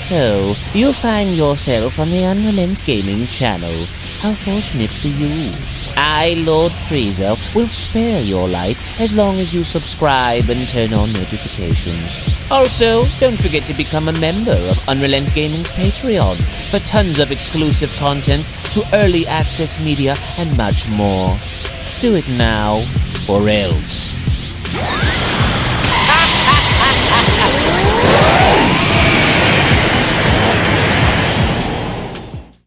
So, you find yourself on the UnrealEntGaming channel. How fortunate for you. I, Lord Frieza, will spare your life as long as you subscribe and turn on notifications. Also, don't forget to become a member of UnrealEntGaming's Patreon for tons of exclusive content to early access media and much more. Do it now, or else.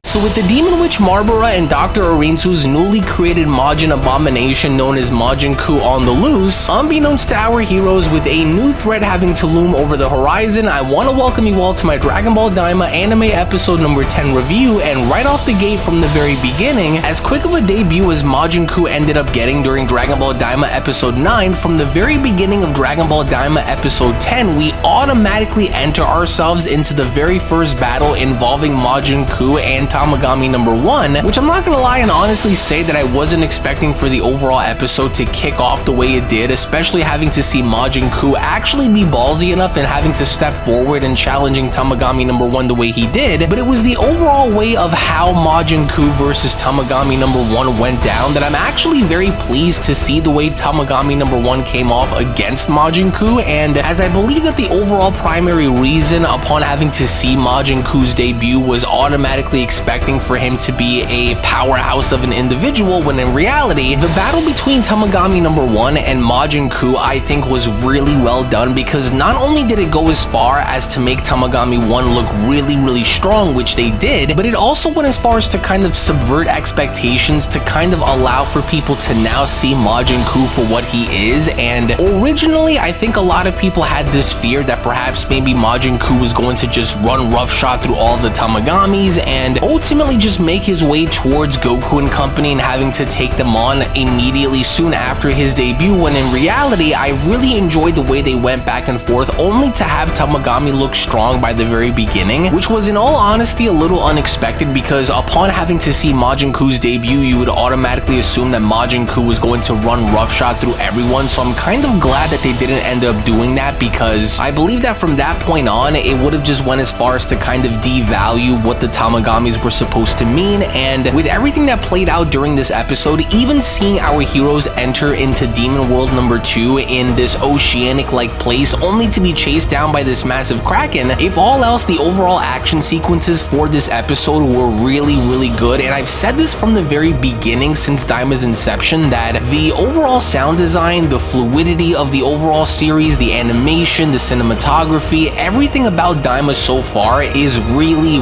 So with the Demon Witch Marbara and Dr. Arinsu's newly created Majin abomination known as Majin Cou on the loose, unbeknownst to our heroes, with a new threat having to loom over the horizon, I want to welcome you all to my Dragon Ball Daima anime episode number 10 review. And right off the gate from the very beginning, as quick of a debut as Majin Cou ended up getting during Dragon Ball Daima episode 9, from the very beginning of Dragon Ball Daima episode 10, we automatically enter ourselves into the very first battle involving Majin Cou and Tamagami number 1, which I'm not gonna lie and honestly say that I wasn't expecting for the overall episode to kick off the way it did, especially having to see Majin Cou actually be ballsy enough and having to step forward and challenging Tamagami number 1 the way he did. But it was the overall way of how Majin Cou versus Tamagami number 1 went down that I'm actually very pleased to see the way Tamagami number 1 came off against Majin Cou. And as I believe that the overall primary reason upon having to see Majin Cou's debut was automatically expecting for him to be a powerhouse of an individual, when in reality, the battle between Tamagami number 1 and Majin Cou I think was really well done, because not only did it go as far as to make Tamagami 1 look really strong, which they did, but it also went as far as to kind of subvert expectations, to kind of allow for people to now see Majin Cou for what he is. And originally, I think a lot of people had this fear that perhaps maybe Majin Cou was going to just run roughshod through all the Tamagamis and ultimately just make his way towards Goku and company and having to take them on immediately soon after his debut, when in reality, I really enjoyed the way they went back and forth, only to have Tamagami look strong by the very beginning, which was in all honesty a little unexpected, because upon having to see Majin Cou's debut, you would automatically assume that Majin Cou was going to run roughshod through everyone. So I'm kind of glad that they didn't end up doing that, because I believe that from that point on, it would have just went as far as to kind of devalue what the Tamagamis were supposed to mean. And with everything that played out during this episode, even seeing our heroes enter into Demon World number 2 in this oceanic-like place only to be chased down by this massive kraken, if all else, the overall action sequences for this episode were really good. And I've said this from the very beginning since Daima's inception, that the overall sound design, the fluidity of the overall series, the animation, the cinematography, everything about Daima so far is really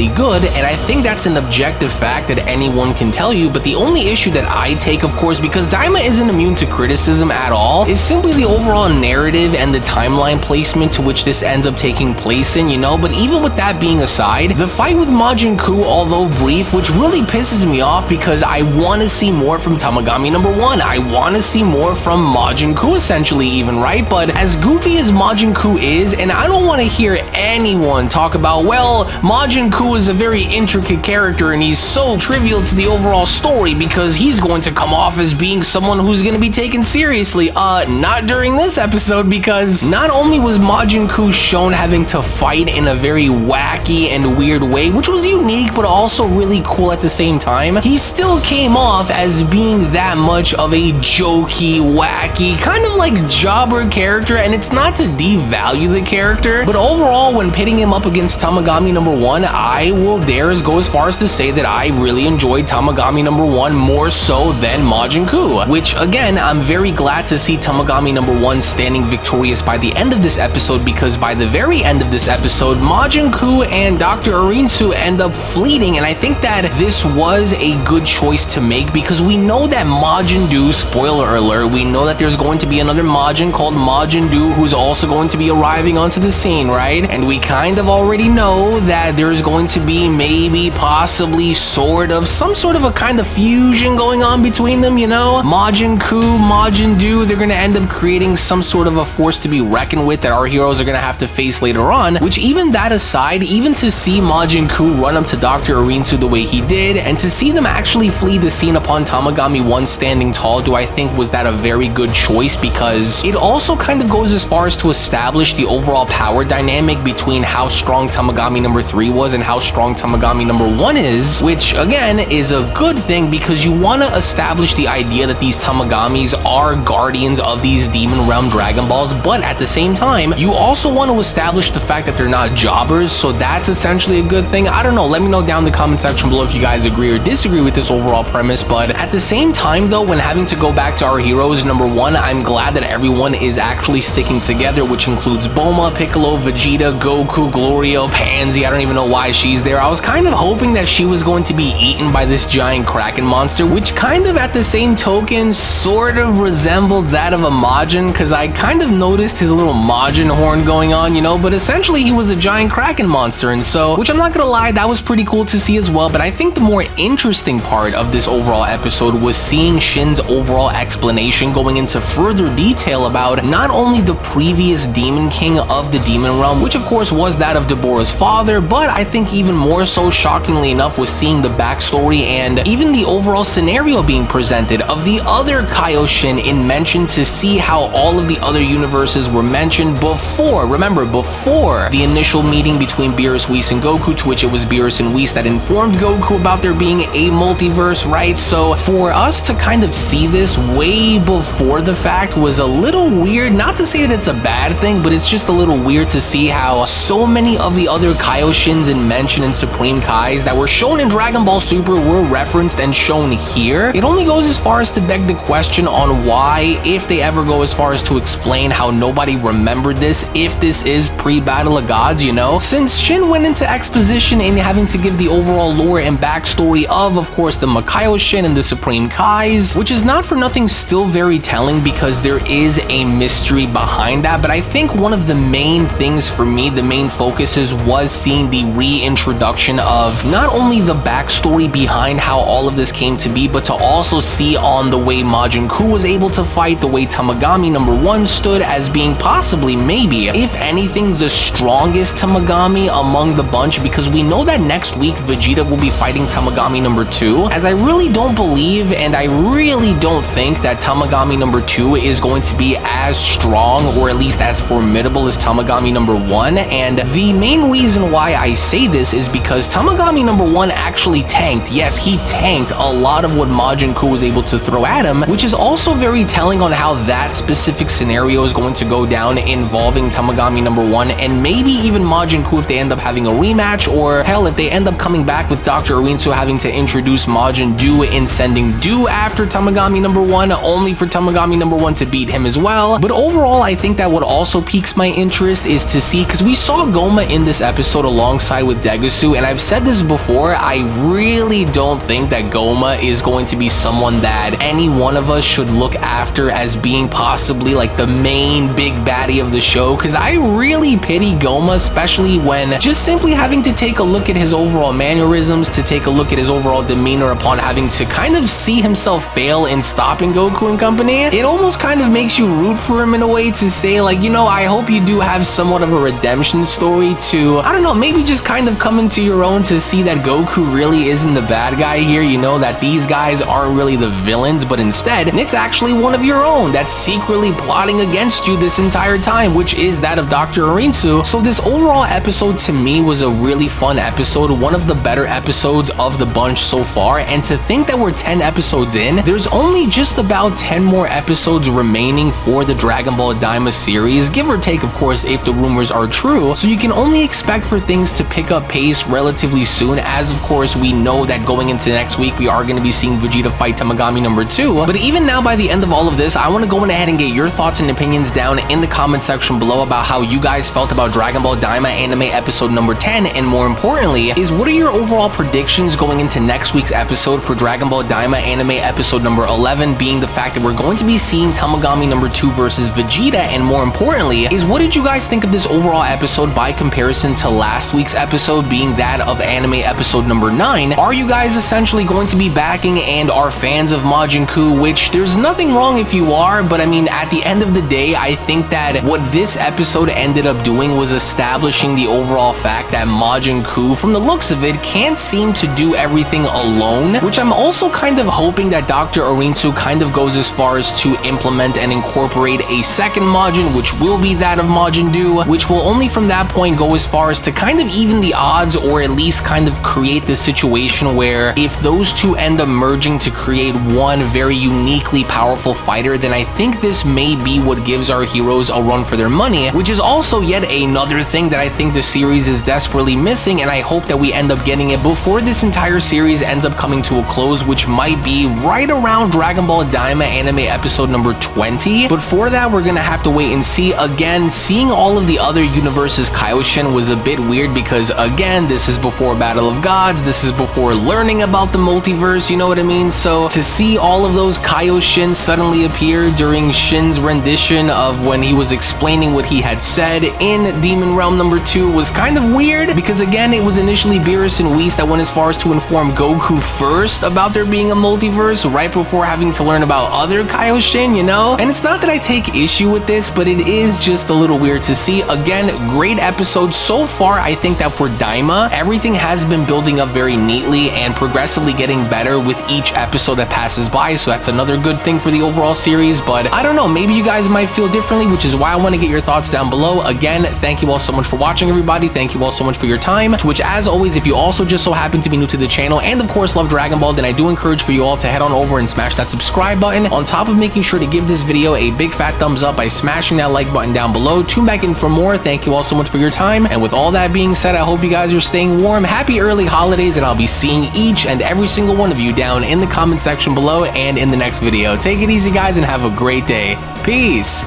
good. And I think that's an objective fact that anyone can tell you. But the only issue that I take, of course, because Daima isn't immune to criticism at all, is simply the overall narrative and the timeline placement to which this ends up taking place in, you know. But even with that being aside, the fight with Majin Cou, although brief, which really pisses me off, because I want to see more from Tamagami number 1. I want to see more from Majin Cou, essentially, even, right? But as goofy as Majin Cou is, and I don't want to hear anyone talk about, well, Majin Cou is a very intricate character and he's so trivial to the overall story because he's going to come off as being someone who's going to be taken seriously. Not during this episode, because not only was Majin Cou shown having to fight in a very wacky and weird way, which was unique but also really cool at the same time, he still came off as being that much of a jokey, wacky, kind of like jobber character. And it's not to devalue the character, but overall, when pitting him up against Tamagami number 1, I will dare go as far as to say that I really enjoyed Tamagami number 1 more so than Majin Cou, which again, I'm very glad to see Tamagami number 1 standing victorious by the end of this episode, because by the very end of this episode, Majin Cou and Dr. Arinsu end up fleeting. And I think that this was a good choice to make, because we know that Majin Du, spoiler alert, we know that there's going to be another Majin called Majin Du who's also going to be arriving onto the scene, right? And we kind of already know know that there's going to be maybe, possibly, some sort of a kind of fusion going on between them, you know? Majin Cou, Majin Buu, they're gonna end up creating some sort of a force to be reckoned with that our heroes are gonna have to face later on, which even that aside, even to see Majin Cou run up to Dr. Arinsu the way he did, and to see them actually flee the scene upon Tamagami 1 standing tall, do I think was that a very good choice, because it also kind of goes as far as to establish the overall power dynamic between how strong Tamagami number 3 was and how strong Tamagami number 1 is, which again is a good thing because you want to establish the idea that these Tamagamis are guardians of these Demon Realm Dragon Balls, but at the same time, you also want to establish the fact that they're not jobbers, so that's essentially a good thing. I don't know, let me know down in the comment section below if you guys agree or disagree with this overall premise, but at the same time though, when having to go back to our heroes, number 1, I'm glad that everyone is actually sticking together, which includes Gomah, Piccolo, Vegeta, Goku, Glorio, Pansy, I don't even know why she's there. I was kind of hoping that she was going to be eaten by this giant Kraken monster, which kind of at the same token sort of resembled that of a Majin, because I kind of noticed his little Majin horn going on, you know, but essentially he was a giant Kraken monster, and so, which I'm not gonna lie, that was pretty cool to see as well, but I think the more interesting part of this overall episode was seeing Shin's overall explanation going into further detail about not only the previous Demon King of the Demon Realm, which of course was that of Deborah's father, but I think even more so, shockingly enough, was seeing the backstory and even the overall scenario being presented of the other Kaioshin in mention, to see how all of the other universes were mentioned before, remember, before the initial meeting between Beerus, Whis, and Goku, to which it was Beerus and Whis that informed Goku about there being a multiverse, right? So for us to kind of see this way before the fact was a little weird, not to say that it's a bad thing, but it's just a little weird to see how so many of the other Kaioshins in mention and Supreme Kais that were shown in Dragon Ball Super were referenced and shown here. It only goes as far as to beg the question on why, if they ever go as far as to explain how nobody remembered this, if this is pre-Battle of Gods, you know? Since Shin went into exposition in having to give the overall lore and backstory of course, the Makaiyoshin and the Supreme Kais, which is not for nothing still very telling because there is a mystery behind that, but I think one of the main things for me, the main focuses, was seeing the reintroduction of not only the backstory behind how all of this came to be, but to also see on the way Majin Cou was able to fight, the way Tamagami number 1 stood as being possibly, maybe, if anything, the strongest Tamagami among the bunch, because we know that next week Vegeta will be fighting Tamagami number 2, as I really don't believe and I really don't think that Tamagami number 2 is going to be as strong or at least as formidable as Tamagami number 1, and the main reason why I say this is because Tamagami number 1 actually tanked. Yes, he tanked a lot of what Majin Cou was able to throw at him, which is also very telling on how that specific scenario is going to go down involving Tamagami number 1 and maybe even Majin Cou if they end up having a rematch, or hell, if they end up coming back with Dr. Arinsu having to introduce Majin Buu and sending Buu after Tamagami number 1, only for Tamagami number 1 to beat him as well. But overall, I think that what also piques my interest is to see, because we saw Gomah in this episode alongside with Degusu, and I've said this before, I really don't think that Gomah is going to be someone that any one of us should look after as being possibly like the main big baddie of the show, because I really pity Gomah, especially when just simply having to take a look at his overall mannerisms, to take a look at his overall demeanor upon having to kind of see himself fail in stopping Goku and company. It almost kind of makes you root for him in a way, to say like, you know, I hope you do have somewhat of a redemption story to, I don't know, maybe just kind of come into your own to see that Goku really isn't the bad guy here, you know, that these guys aren't really the villains, but instead it's actually one of your own that's secretly plotting against you this entire time, which is that of Dr. Arinsu. So this overall episode to me was a really fun episode, one of the better episodes of the bunch so far, and to think that we're 10 episodes in, there's only just about 10 more episodes remaining for the Dragon Ball Daima series, give or take of course if the rumors are true, so you can only expect for things to pick up pace relatively soon, as of course we know that going into next week we are going to be seeing Vegeta fight Tamagami number 2, but even now by the end of all of this, I want to go ahead and get your thoughts and opinions down in the comment section below about how you guys felt about Dragon Ball Daima anime episode number 10, and more importantly, is what are your overall predictions going into next week's episode for Dragon Ball Daima anime episode number 11, being the fact that we're going to be seeing Tamagami number 2 versus Vegeta, and more importantly, is what did you guys think of this overall episode by comparison to last week's episode being that of anime episode number 9, are you guys essentially going to be backing and are fans of Majin Cou, which there's nothing wrong if you are, but I mean, at the end of the day, I think that what this episode ended up doing was establishing the overall fact that Majin Cou, from the looks of it, can't seem to do everything alone, which I'm also kind of hoping that Dr. Arinsu kind of goes as far as to implement and incorporate a second Majin, which will be that of Majin Buu, which will only from that point go as far as to kind of even the odds, or at least kind of create this situation where if those two end up merging to create one very uniquely powerful fighter, then I think this may be what gives our heroes a run for their money, which is also yet another thing that I think the series is desperately missing, and I hope that we end up getting it before this entire series ends up coming to a close, which might be right around Dragon Ball Daima anime episode number 20. But for that, we're gonna have to wait and see. Again, seeing all of the other universes Kaioshin was a bit weird because, again, this is before Battle of Gods, this is before learning about the multiverse, you know what I mean? So to see all of those Kaioshin suddenly appear during Shin's rendition of when he was explaining what he had said in Demon Realm number 2 was kind of weird, because again, it was initially Beerus and Whis that went as far as to inform Goku first about there being a multiverse right before having to learn about other Kaioshin, you know? And it's not that I take issue with this, but it is just a little weird to see. Again, great episode so far. I think that for Daima, everything has been building up very neatly and progressively getting better with each episode that passes by, so that's another good thing for the overall series. But I don't know, maybe you guys might feel differently, which is why I want to get your thoughts down below. Again, thank you all so much for watching, everybody. Thank you all so much for your time, to which, as always, if you also just so happen to be new to the channel and of course love Dragon Ball, then I do encourage for you all to head on over and smash that subscribe button, on top of making sure to give this video a big fat thumbs up by smashing that like button down below. Tune back in for more. Thank you all so much for your time, and with all that being said, I hope you guys are staying warm. Happy early holidays, and I'll be seeing each and every single one of you down in the comment section below and in the next video. Take it easy, guys, and have a great day. Peace.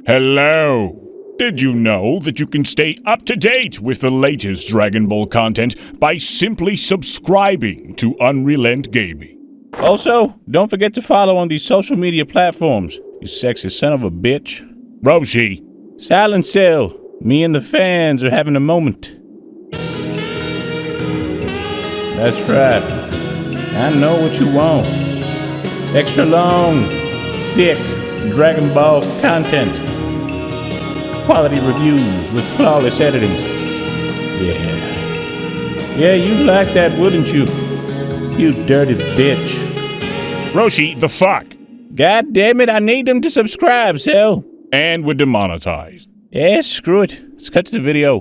Hello. Did you know that you can stay up to date with the latest Dragon Ball content by simply subscribing to UnrealEntGaming? Also, don't forget to follow on these social media platforms, you sexy son of a bitch. Roshi. Silent Cell. Me and the fans are having a moment. That's right. I know what you want. Extra long, thick Dragon Ball content. Quality reviews with flawless editing. Yeah, you'd like that, wouldn't you? You dirty bitch. Roshi, the fuck? God damn it, I need them to subscribe, Cell. And we're demonetized. Yeah, screw it. Let's cut to the video.